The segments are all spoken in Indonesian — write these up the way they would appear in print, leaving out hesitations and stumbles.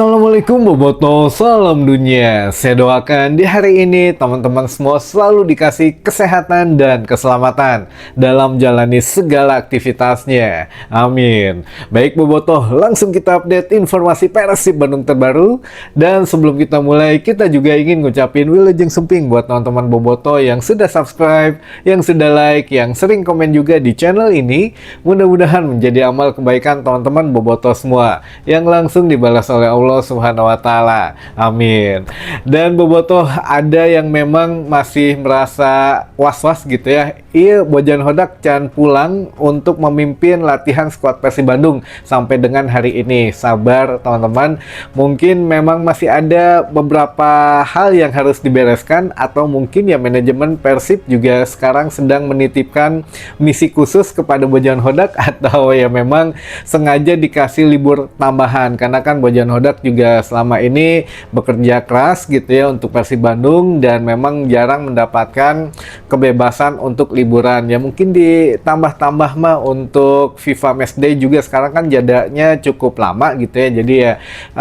Assalamualaikum Boboto, salam dunia. Saya doakan di hari ini teman-teman semua selalu dikasih kesehatan dan keselamatan dalam jalani segala aktivitasnya. Amin. Baik Boboto, langsung kita update informasi Persib Bandung terbaru. Dan sebelum kita mulai, kita juga ingin ngucapin wilujeng sumping buat teman-teman Boboto yang sudah subscribe, yang sudah like, yang sering komen juga di channel ini. Mudah-mudahan menjadi amal kebaikan teman-teman Boboto semua yang langsung dibalas oleh Allah Subhanahu wa Ta'ala. Amin. Dan Bobotoh, ada yang memang masih merasa was-was gitu ya. Iya, Bojan Hodak can pulang untuk memimpin latihan skuad Persib Bandung sampai dengan hari ini. Sabar teman-teman. Mungkin memang masih ada beberapa hal yang harus dibereskan, atau mungkin ya manajemen Persib juga sekarang sedang menitipkan misi khusus kepada Bojan Hodak, atau ya memang sengaja dikasih libur tambahan karena kan Bojan Hodak juga selama ini bekerja keras gitu ya untuk Persib Bandung, dan memang jarang mendapatkan kebebasan untuk liburan. Ya mungkin ditambah-tambah mah untuk FIFA Matchday juga sekarang kan jadanya cukup lama gitu ya. Jadi ya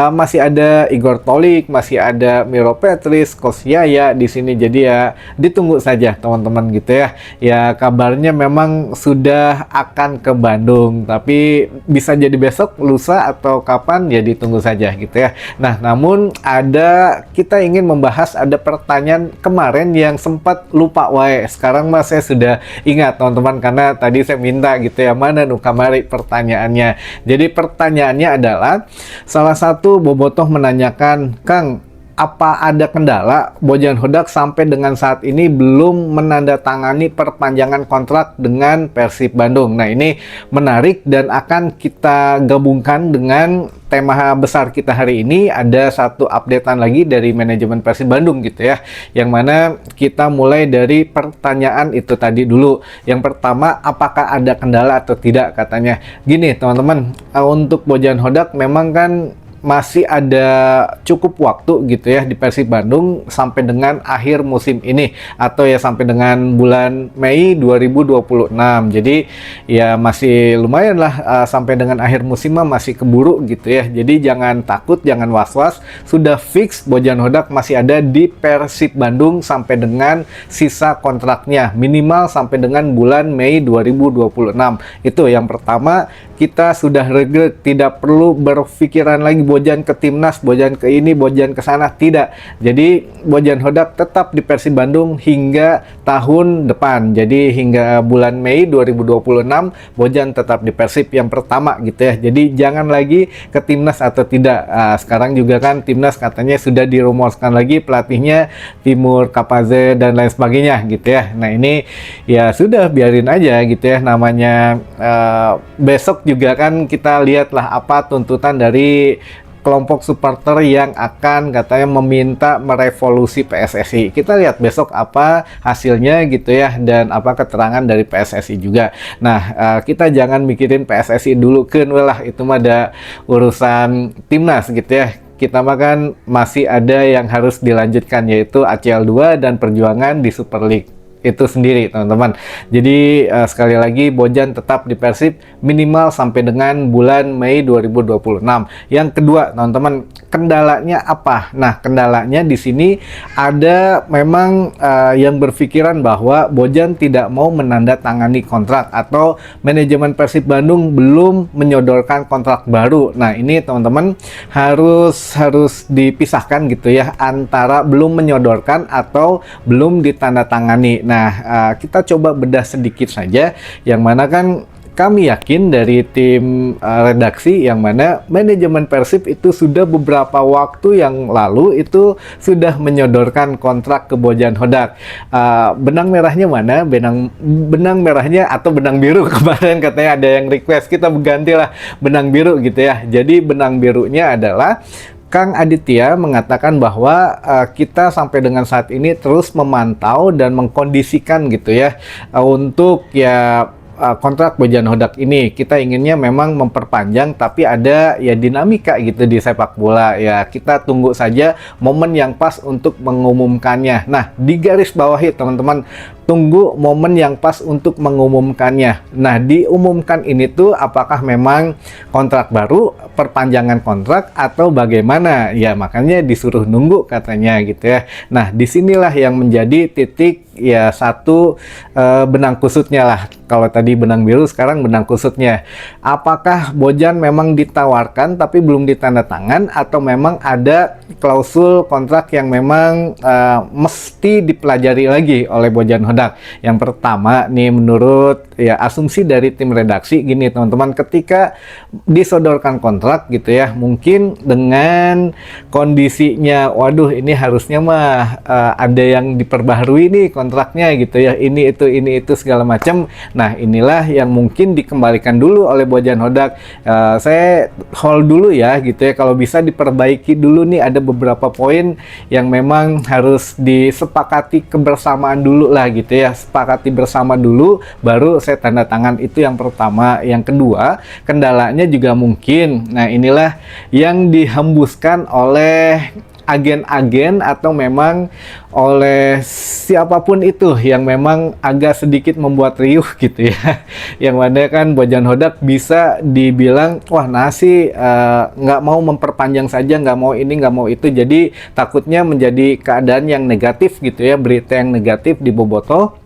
masih ada Igor Tolik, masih ada Miro Petris, Coach Yaya di sini. Jadi ya ditunggu saja teman-teman gitu ya. Ya kabarnya memang sudah akan ke Bandung, tapi bisa jadi besok, lusa, atau kapan ya ditunggu saja gitu ya. Nah, namun kita ingin membahas ada pertanyaan kemarin yang sempat lupa wae. Sekarang mas saya sudah ingat teman-teman, karena tadi saya minta gitu ya, mana nu kamari pertanyaannya. Jadi pertanyaannya adalah, salah satu bobotoh menanyakan, Kang, apa ada kendala Bojan Hodak sampai dengan saat ini belum menandatangani perpanjangan kontrak dengan Persib Bandung? Nah, ini menarik dan akan kita gabungkan dengan tema besar kita hari ini. Ada satu updatean lagi dari manajemen Persib Bandung gitu ya, yang mana kita mulai dari pertanyaan itu tadi dulu. Yang pertama, apakah ada kendala atau tidak? Katanya gini teman-teman, untuk Bojan Hodak memang kan masih ada cukup waktu gitu ya di Persib Bandung sampai dengan akhir musim ini, atau ya sampai dengan bulan Mei 2026. Jadi ya masih lumayan lah, sampai dengan akhir musim masih keburu gitu ya. Jadi jangan takut, jangan was-was, sudah fix Bojan Hodak masih ada di Persib Bandung sampai dengan sisa kontraknya minimal sampai dengan bulan Mei 2026. Itu yang pertama, kita sudah regret, tidak perlu berpikiran lagi Bojan ke timnas, Bojan ke ini, Bojan ke sana, tidak. Jadi Bojan Hodak tetap di Persib Bandung hingga tahun depan. Jadi hingga bulan Mei 2026 Bojan tetap di Persib, yang pertama gitu ya. Jadi jangan lagi ke timnas atau tidak. Sekarang juga kan timnas katanya sudah dirumorkan lagi pelatihnya Timur Kapaze dan lain sebagainya gitu ya. Nah ini ya sudah, biarin aja gitu ya, namanya besok juga kan kita lihatlah apa tuntutan dari kelompok supporter yang akan katanya meminta merevolusi PSSI. Kita lihat besok apa hasilnya gitu ya, dan apa keterangan dari PSSI juga. Nah, kita jangan mikirin PSSI dulu, kan lah itu mah ada urusan timnas gitu ya. Kita mah kan masih ada yang harus dilanjutkan, yaitu ACL 2 dan perjuangan di Super League itu sendiri teman-teman. Jadi sekali lagi Bojan tetap di Persib minimal sampai dengan bulan Mei 2026. Yang kedua teman-teman, kendalanya apa? Nah, kendalanya di sini ada memang yang berpikiran bahwa Bojan tidak mau menandatangani kontrak, atau manajemen Persib Bandung belum menyodorkan kontrak baru. Nah, ini teman-teman harus dipisahkan gitu ya, antara belum menyodorkan atau belum ditandatangani. Nah, kita coba bedah sedikit saja, yang mana kan kami yakin dari tim redaksi, yang mana manajemen Persib itu sudah beberapa waktu yang lalu itu sudah menyodorkan kontrak ke Bojan Hodak. Benang merahnya mana? Benang merahnya atau benang biru, kemarin katanya ada yang request kita bergantilah benang biru gitu ya. Jadi benang birunya adalah Kang Aditya mengatakan bahwa kita sampai dengan saat ini terus memantau dan mengkondisikan gitu ya, untuk ya kontrak Bojan Hodak ini. Kita inginnya memang memperpanjang, tapi ada ya dinamika gitu di sepak bola. Ya kita tunggu saja momen yang pas untuk mengumumkannya. Nah, di garis bawahi teman-teman, tunggu momen yang pas untuk mengumumkannya. Nah, diumumkan ini tuh apakah memang kontrak baru, perpanjangan kontrak, atau bagaimana? Ya, makanya disuruh nunggu katanya gitu ya. Nah, disinilah yang menjadi titik ya satu benang kusutnya lah. Kalau tadi benang biru, sekarang benang kusutnya. Apakah Bojan memang ditawarkan tapi belum ditandatangan, atau memang ada klausul kontrak yang memang mesti dipelajari lagi oleh Bojan Hodak? Yang pertama nih, menurut ya asumsi dari tim redaksi gini teman-teman, ketika disodorkan kontrak gitu ya, mungkin dengan kondisinya, waduh ini harusnya mah ada yang diperbaharui nih kontraknya gitu ya, ini itu segala macam. Nah, inilah yang mungkin dikembalikan dulu oleh Bojan Hodak. Saya hold dulu ya gitu ya, kalau bisa diperbaiki dulu nih, ada beberapa poin yang memang harus disepakati kebersamaan dulu lah gitu ya, sepakati bersama dulu baru saya tanda tangan. Itu yang pertama. Yang kedua, kendalanya juga mungkin, nah inilah yang dihembuskan oleh agen-agen atau memang oleh siapapun itu yang memang agak sedikit membuat riuh gitu ya. Yang mana kan Bojan Hodak bisa dibilang, wah nasi nggak mau memperpanjang saja, nggak mau ini, nggak mau itu. Jadi takutnya menjadi keadaan yang negatif gitu ya, berita yang negatif di Bobotoh.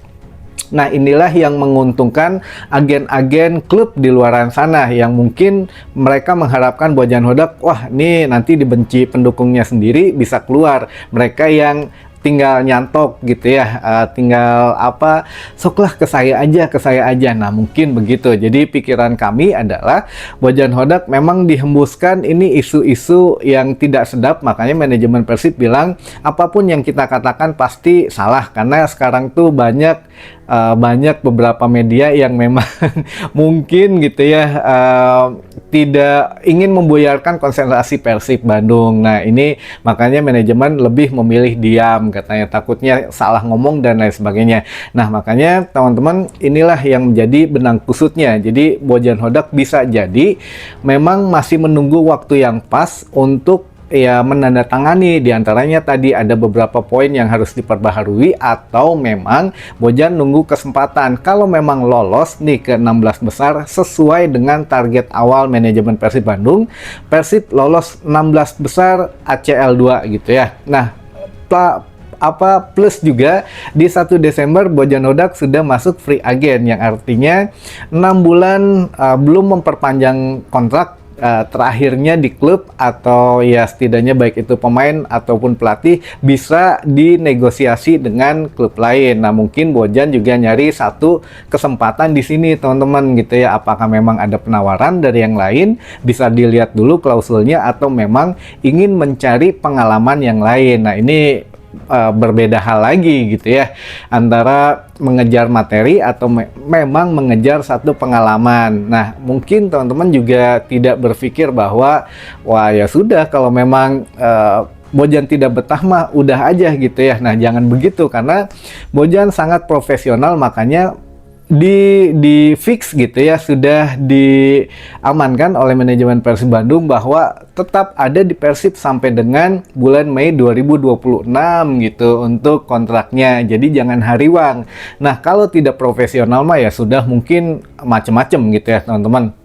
Nah, inilah yang menguntungkan agen-agen klub di luaran sana yang mungkin mereka mengharapkan Bojan Hodak, wah ini nanti dibenci pendukungnya sendiri, bisa keluar. Mereka yang tinggal nyantok gitu ya, tinggal apa, soklah ke saya aja. Nah, mungkin begitu. Jadi pikiran kami adalah Bojan Hodak memang dihembuskan ini isu-isu yang tidak sedap, makanya manajemen Persib bilang apapun yang kita katakan pasti salah, karena sekarang tuh banyak beberapa media yang memang mungkin gitu ya tidak ingin membuyarkan konsentrasi Persib Bandung. Nah, ini makanya manajemen lebih memilih diam, katanya takutnya salah ngomong dan lain sebagainya. Nah, makanya teman-teman, inilah yang menjadi benang kusutnya. Jadi Bojan Hodak bisa jadi memang masih menunggu waktu yang pas untuk ya menandatangani. Diantaranya tadi ada beberapa poin yang harus diperbaharui, atau memang Bojan nunggu kesempatan. Kalau memang lolos nih ke 16 besar sesuai dengan target awal manajemen Persib Bandung, Persib lolos 16 besar ACL 2 gitu ya. Nah, plus juga di 1 Desember Bojan Hodak sudah masuk free agent, yang artinya 6 bulan belum memperpanjang kontrak terakhirnya di klub, atau ya setidaknya baik itu pemain ataupun pelatih bisa dinegosiasi dengan klub lain. Nah, mungkin Bojan juga nyari satu kesempatan di sini teman-teman gitu ya, apakah memang ada penawaran dari yang lain, bisa dilihat dulu klausulnya, atau memang ingin mencari pengalaman yang lain. Nah, ini berbeda hal lagi gitu ya, antara mengejar materi atau memang mengejar satu pengalaman. Nah, mungkin teman-teman juga tidak berpikir bahwa wah ya sudah, kalau memang Bojan tidak betah mah udah aja gitu ya. Nah, jangan begitu, karena Bojan sangat profesional, makanya di fix gitu ya, sudah diamankan oleh manajemen Persib Bandung bahwa tetap ada di Persib sampai dengan bulan Mei 2026 gitu untuk kontraknya. Jadi jangan hariwang. Nah, kalau tidak profesional mah ya sudah, mungkin macem-macem gitu ya teman-teman.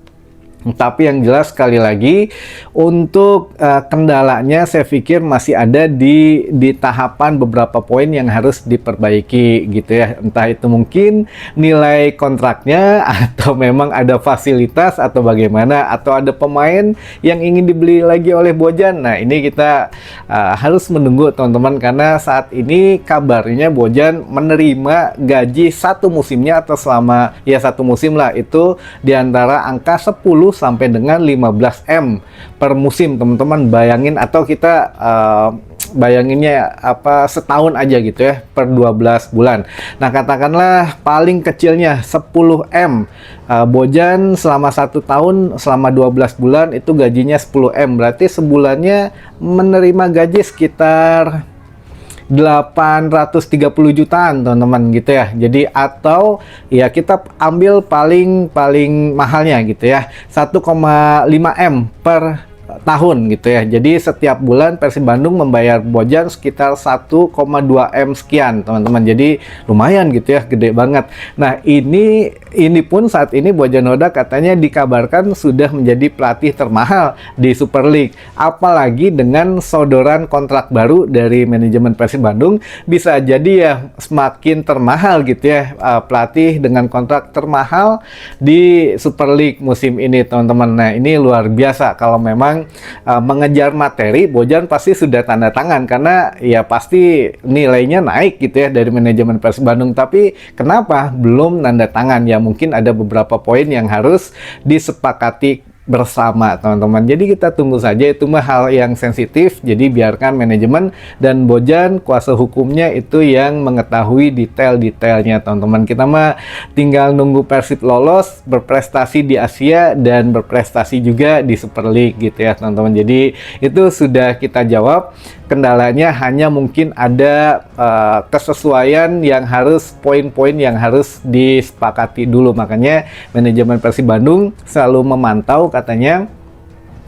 Tapi yang jelas sekali lagi, untuk kendalanya saya pikir masih ada di tahapan beberapa poin yang harus diperbaiki gitu ya. Entah itu mungkin nilai kontraknya, atau memang ada fasilitas, atau bagaimana, atau ada pemain yang ingin dibeli lagi oleh Bojan. Nah, ini kita harus menunggu teman-teman, karena saat ini kabarnya Bojan menerima gaji satu musimnya, atau selama ya satu musim lah, itu diantara angka 10 sampai dengan 15 M per musim teman-teman. Bayangin, atau kita bayanginnya apa, setahun aja gitu ya, per 12 bulan. Nah, katakanlah paling kecilnya 10 M. Bojan selama 1 tahun, selama 12 bulan itu gajinya 10 M. Berarti sebulannya menerima gaji sekitar 830 jutaan teman-teman gitu ya. Jadi atau ya kita ambil paling mahalnya gitu ya, 1,5 M per tahun gitu ya. Jadi setiap bulan Persib Bandung membayar Bojan sekitar 1,2 M sekian, teman-teman. Jadi lumayan gitu ya, gede banget. Nah, ini pun saat ini Bojan Hodak katanya dikabarkan sudah menjadi pelatih termahal di Super League. Apalagi dengan sodoran kontrak baru dari manajemen Persib Bandung, bisa jadi ya semakin termahal gitu ya, pelatih dengan kontrak termahal di Super League musim ini, teman-teman. Nah, ini luar biasa. Kalau memang mengejar materi, Bojan pasti sudah tanda tangan karena ya pasti nilainya naik gitu ya dari manajemen Persib Bandung. Tapi kenapa belum tanda tangan? Ya mungkin ada beberapa poin yang harus disepakati bersama, teman-teman. Jadi kita tunggu saja, itu mah hal yang sensitif. Jadi biarkan manajemen dan Bojan kuasa hukumnya itu yang mengetahui detail-detailnya, teman-teman. Kita mah tinggal nunggu Persib lolos, berprestasi di Asia dan berprestasi juga di Super League gitu ya, teman-teman. Jadi itu sudah kita jawab. Kendalanya hanya mungkin ada kesesuaian yang harus, poin-poin yang harus disepakati dulu. Makanya manajemen Persib Bandung selalu memantau katanya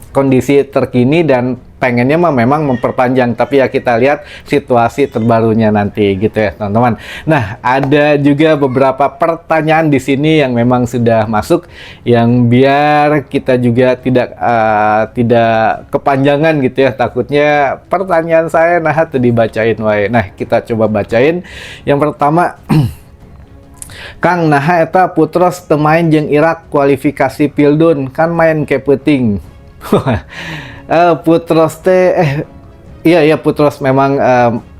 kondisi terkini dan pengennya mah memang memperpanjang, tapi ya kita lihat situasi terbarunya nanti gitu ya, teman-teman. Nah, ada juga beberapa pertanyaan di sini yang memang sudah masuk, yang biar kita juga tidak kepanjangan gitu ya. Takutnya pertanyaan saya tuh dibacain wae. Nah, kita coba bacain. Yang pertama, Kang, nah eta Putros temain jeung Irak kualifikasi Pildun kan main ke peuting. Putros teh iya Putros memang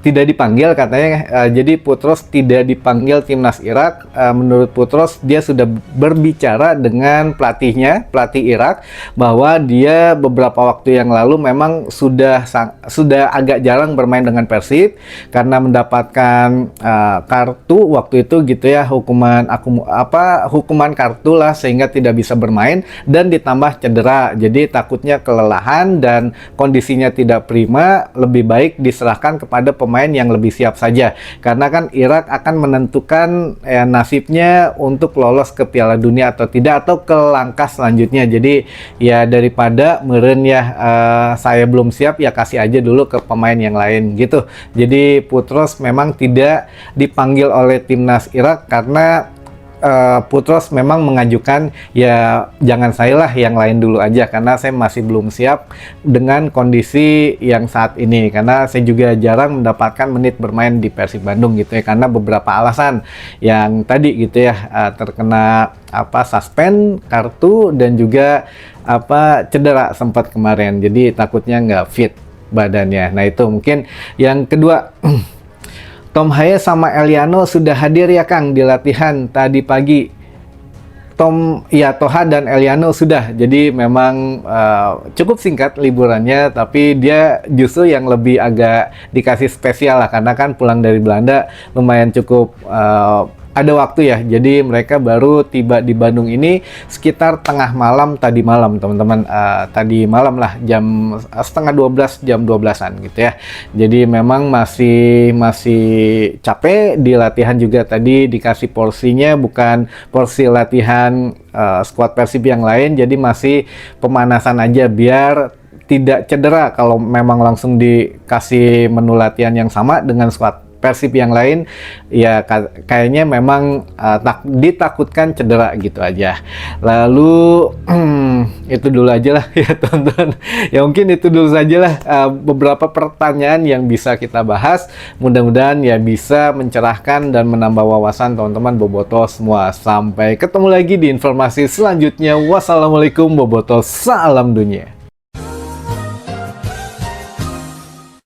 tidak dipanggil katanya. Jadi Putros tidak dipanggil timnas Irak. Menurut Putros, dia sudah berbicara dengan pelatih Irak, bahwa dia beberapa waktu yang lalu memang sudah agak jarang bermain dengan Persib karena mendapatkan kartu waktu itu gitu ya, hukuman kartu lah, sehingga tidak bisa bermain dan ditambah cedera. Jadi takutnya kelelahan dan kondisinya tidak prima, lebih baik diserahkan kepada pemain yang lebih siap saja, karena kan Irak akan menentukan nasibnya untuk lolos ke Piala Dunia atau tidak, atau ke langkah selanjutnya. Jadi ya daripada meureun ya saya belum siap, ya kasih aja dulu ke pemain yang lain gitu. Jadi Putros memang tidak dipanggil oleh timnas Irak karena Putros memang mengajukan ya jangan saya lah, yang lain dulu aja, karena saya masih belum siap dengan kondisi yang saat ini, karena saya juga jarang mendapatkan menit bermain di Persib Bandung gitu ya, karena beberapa alasan yang tadi gitu ya, terkena suspend kartu dan juga cedera sempat kemarin, jadi takutnya nggak fit badannya. Nah, itu mungkin. Yang kedua, Tom Haye sama Eliano sudah hadir ya Kang di latihan tadi pagi. Toha dan Eliano sudah. Jadi memang cukup singkat liburannya, tapi dia justru yang lebih agak dikasih spesial lah, karena kan pulang dari Belanda lumayan cukup ada waktu ya. Jadi mereka baru tiba di Bandung ini sekitar tengah malam tadi malam, teman-teman. Tadi malam lah, jam setengah 12, jam 12-an gitu ya. Jadi memang masih capek di latihan juga. Tadi dikasih porsinya bukan porsi latihan skuad Persib yang lain, jadi masih pemanasan aja biar tidak cedera. Kalau memang langsung dikasih menu latihan yang sama dengan skuad Persib yang lain, ya kayaknya memang ditakutkan cedera gitu aja. Lalu itu dulu aja lah ya teman-teman. Ya mungkin itu dulu saja lah beberapa pertanyaan yang bisa kita bahas. Mudah-mudahan ya bisa mencerahkan dan menambah wawasan teman-teman bobotoh semua. Sampai ketemu lagi di informasi selanjutnya. Wassalamualaikum bobotoh, salam dunia.